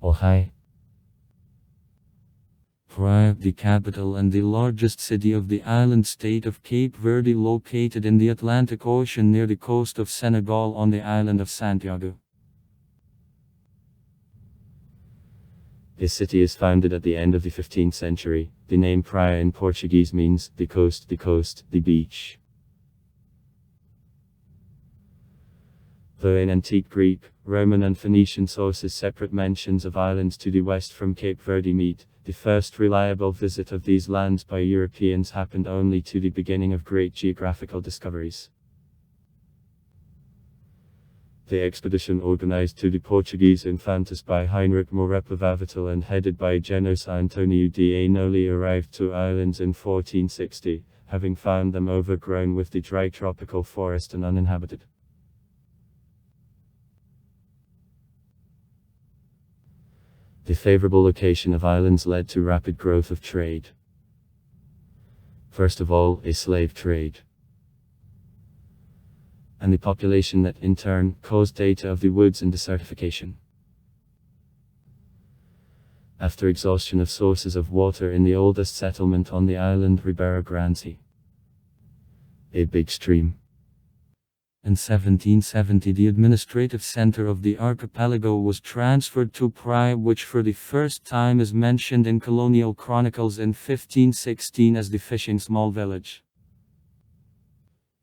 Ohio. Praia, the capital and the largest city of the island state of Cape Verde, located in the Atlantic Ocean near the coast of Senegal on the island of Santiago. This city is founded at the end of the 15th century. The name Praia in Portuguese means the coast, the beach. Though in antique Greek, Roman and Phoenician sources separate mentions of islands to the west from Cape Verde meet, the first reliable visit of these lands by Europeans happened only to the beginning of great geographical discoveries. The expedition organized to the Portuguese Infantas by Heinrich Morepa Vavatel and headed by Genos Antonio de Ainoli arrived to islands in 1460, having found them overgrown with the dry tropical forest and uninhabited. The favorable location of islands led to rapid growth of trade. First of all, a slave trade. And the population that in turn caused data of the woods and desertification. After exhaustion of sources of water in the oldest settlement on the island, Ribeira Grande, a big stream. In 1770, the administrative center of the archipelago was transferred to Praia, which for the first time is mentioned in colonial chronicles in 1516 as the fishing small village.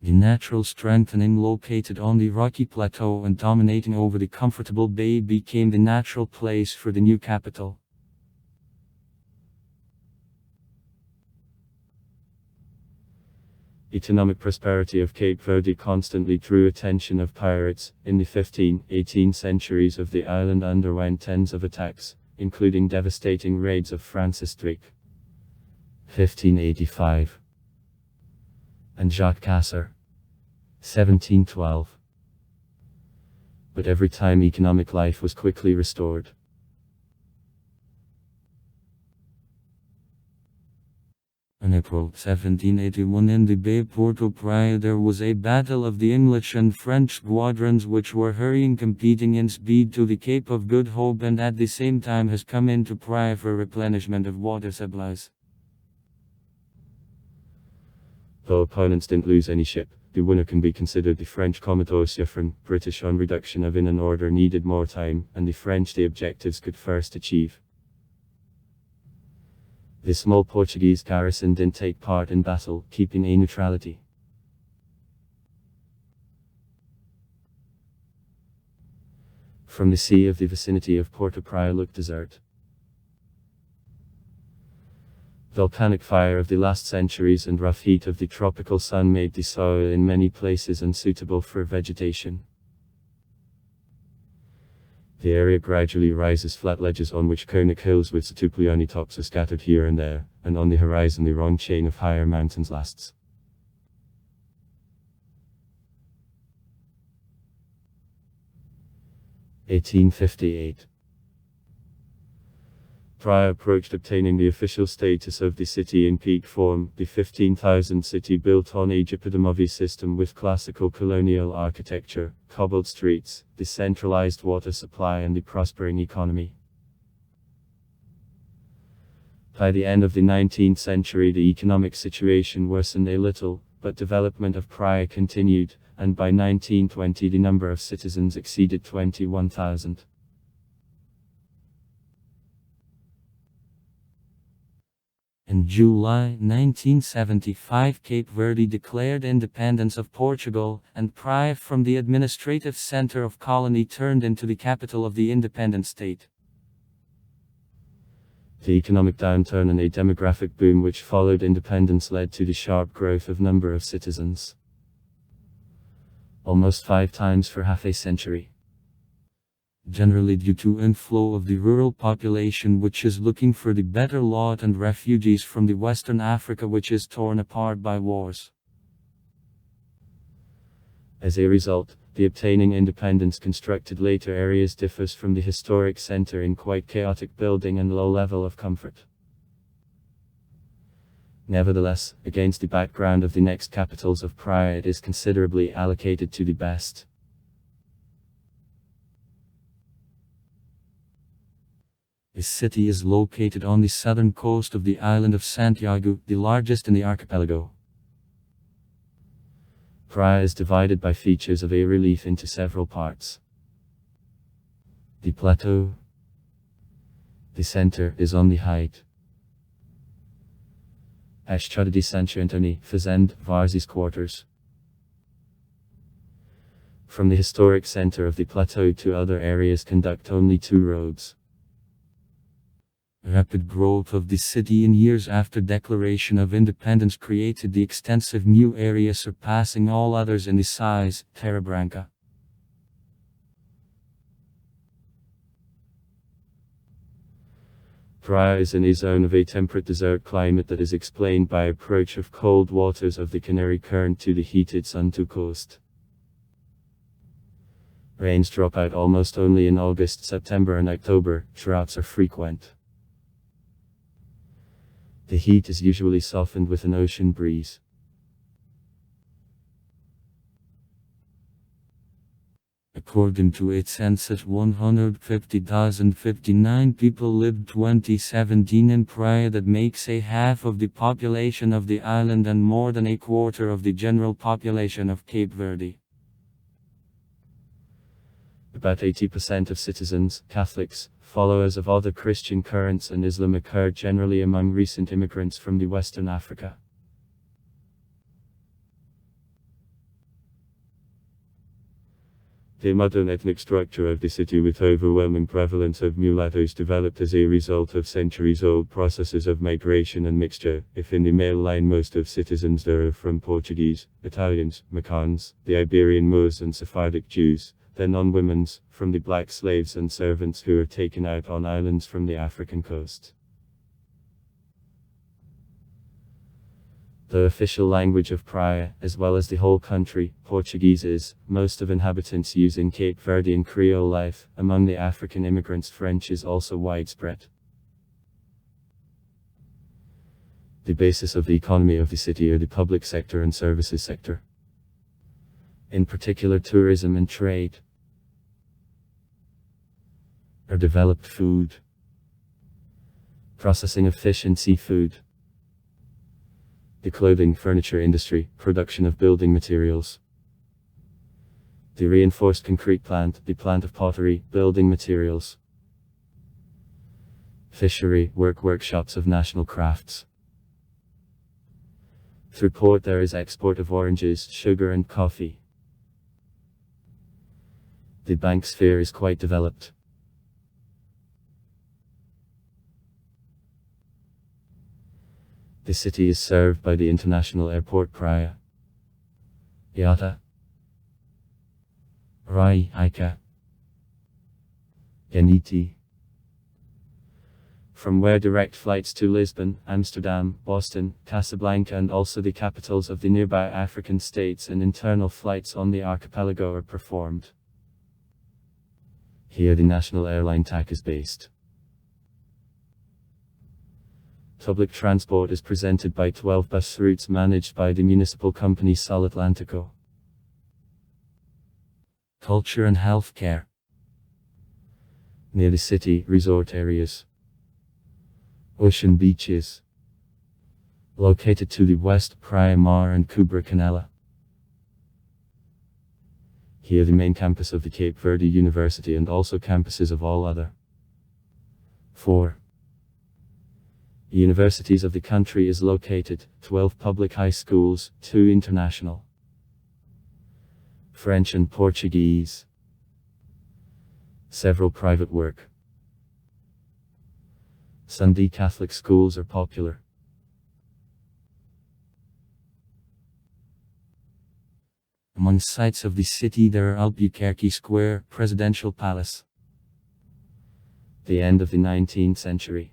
The natural strengthening located on the rocky plateau and dominating over the comfortable bay became the natural place for the new capital. Economic prosperity of Cape Verde constantly drew attention of pirates. In the 15th, 18th centuries of the island underwent tens of attacks, including devastating raids of Francis Drake, 1585, and Jacques Cassar, 1712. But every time economic life was quickly restored. In April 1781 in the Bay Porto Praia there was a battle of the English and French squadrons which were hurrying competing in speed to the Cape of Good Hope and at the same time has come into Praia for replenishment of water supplies. Though opponents didn't lose any ship, the winner can be considered the French Commodore Suffren. British on reduction of in an order needed more time, and the French the objectives could first achieve. The small Portuguese garrison didn't take part in battle, keeping a neutrality. From the sea of the vicinity of Porto Praia looked desert. Volcanic fire of the last centuries and rough heat of the tropical sun made the soil in many places unsuitable for vegetation. The area gradually rises flat ledges on which conic hills with Satuplioni tops are scattered here and there, and on the horizon the long chain of higher mountains lasts. (1858). Praia approached obtaining the official status of the city in peak form. The 15,000 city built on a Gyptomovi system with classical colonial architecture, cobbled streets, the centralized water supply and the prospering economy. By the end of the 19th century the economic situation worsened a little, but development of Praia continued, and by 1920 the number of citizens exceeded 21,000. In July 1975 Cape Verde declared independence of Portugal, and Praia from the administrative center of colony turned into the capital of the independent state. The economic downturn and a demographic boom which followed independence led to the sharp growth of number of citizens. Almost 5 times for half a century. Generally due to inflow of the rural population which is looking for the better lot and refugees from the Western Africa which is torn apart by wars. As a result, the obtaining independence constructed later areas differs from the historic center in quite chaotic building and low level of comfort. Nevertheless, against the background of the next capitals of Praia it is considerably allocated to the best. This city is located on the southern coast of the island of Santiago, the largest in the archipelago. Praia is divided by features of a relief into several parts. The plateau. The center is on the height. Estrada de Sancho Antoni, Fazende, Varzi's quarters. From the historic center of the plateau to other areas conduct only 2 roads. Rapid growth of the city in years after declaration of independence created the extensive new area surpassing all others in the size, Terra Branca. Praia is in a zone of a temperate desert climate that is explained by approach of cold waters of the Canary Current to the heated Suntu coast. Rains drop out almost only in August, September and October. Droughts are frequent. The heat is usually softened with an ocean breeze. According to its census, 150,059 people lived 2017 in Praia. That makes a half of the population of the island and more than a quarter of the general population of Cape Verde. About 80% of citizens, Catholics, followers of other Christian currents and Islam occur generally among recent immigrants from the Western Africa. The modern ethnic structure of the city with overwhelming prevalence of mulattoes developed as a result of centuries-old processes of migration and mixture. If in the male line most of citizens there are from Portuguese, Italians, Macans, the Iberian Moors and Sephardic Jews, then on women's, from the black slaves and servants who are taken out on islands from the African coast. The official language of Praia, as well as the whole country, Portuguese is. Most of inhabitants use in Cape Verdean Creole life. Among the African immigrants, French is also widespread. The basis of the economy of the city are the public sector and services sector. In particular, tourism and trade. Or developed food, processing of fish and seafood, the clothing furniture industry, production of building materials, the reinforced concrete plant, the plant of pottery, building materials, fishery, workshops of national crafts. Through port there is export of oranges, sugar and coffee. The bank sphere is quite developed. The city is served by the international airport Praia, IATA, Rai Ica, Geniti, from where direct flights to Lisbon, Amsterdam, Boston, Casablanca and also the capitals of the nearby African states and internal flights on the archipelago are performed. Here the national airline TAC is based. Public transport is presented by 12 bus routes managed by the municipal company Sol Atlântico. Culture and healthcare. Near the city, resort areas. Ocean beaches. Located to the west, Praia Mar and Cubra Canela. Here the main campus of the Cape Verde University and also campuses of all other 4 universities of the country is located, 12 public high schools, 2 international, French and Portuguese, several private work. Sunday Catholic schools are popular. Among sights of the city there are Albuquerque Square, Presidential Palace. The end of the 19th century.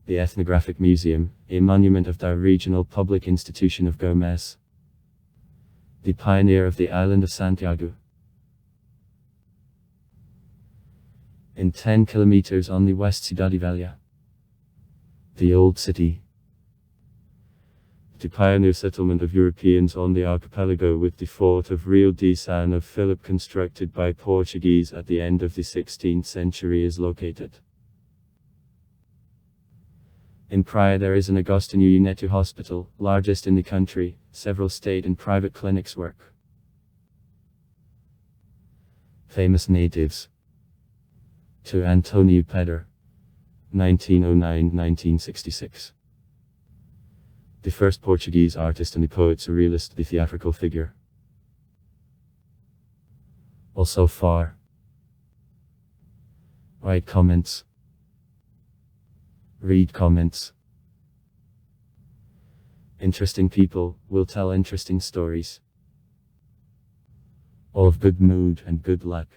The Ethnographic Museum, a monument of the regional public institution of Gomez. The pioneer of the island of Santiago. In 10 kilometers on the west Cidade Velha. The Old City. The pioneer settlement of Europeans on the archipelago, with the fort of Rio de San of Philip constructed by Portuguese at the end of the 16th century, is located. In Praia there is an Agostinho Neto hospital, largest in the country. Several state and private clinics work. Famous natives. To António Pedro, 1909-1966. The first Portuguese artist and the poet surrealist, the theatrical figure. Also far. Write comments. Read comments. Interesting people will tell interesting stories. All of good mood and good luck.